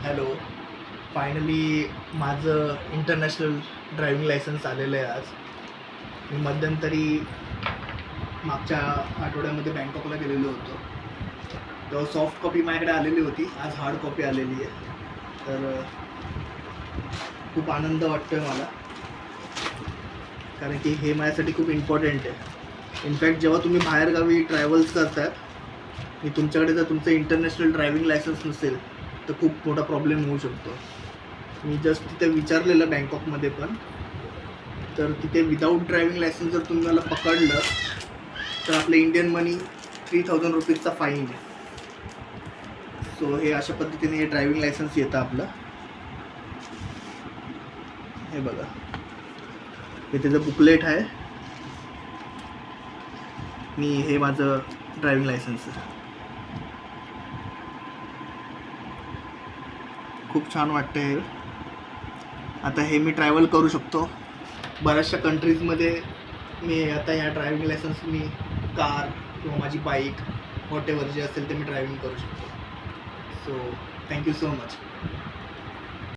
Hello. Finally माझं international driving licence आलेलं आहे आज. मी मध्यंतरी मागच्या आठवड्यामध्ये बँकॉकला गेलेलो होतो. तेव्हा सॉफ्ट कॉपी माझ्याकडे आलेली होती. आज हार्ड कॉपी आलेली आहे. तर खूप आनंद वाटतो आहे मला, कारण की हे माझ्यासाठी खूप इम्पॉर्टंट आहे. इनफॅक्ट जेव्हा तुम्ही बाहेरगावी ट्रॅव्हल्स करतात आणि तुमच्याकडे जर तुमचं इंटरनॅशनल ड्रायव्हिंग लायसन्स नसेल तर खूप मोठा प्रॉब्लेम होऊ शकतो. मी जस्ट तिथे विचारलेलं बँकॉकमध्ये पण, तर तिथे विदाऊट ड्रायव्हिंग लायसन्स जर तुम्हाला पकडलं तर आपलं इंडियन मनी 3000 रुपीजचा फाईन आहे. सो हे अशा पद्धतीने हे ड्रायव्हिंग लायसन्स येतं आपलं. हे बघा, हे त्याचं बुकलेट आहे. हे माझं ड्रायव्हिंग लायसन्स आहे. खूप छान वाटतं हे. आता हे मी ट्रॅव्हल करू शकतो बऱ्याचशा कंट्रीजमध्ये. मी आता ह्या ड्रायव्हिंग लायसन्स मी कार किंवा माझी बाईक व्हॉटेवर जे असेल ते मी ड्रायव्हिंग करू शकतो. So thank you so much.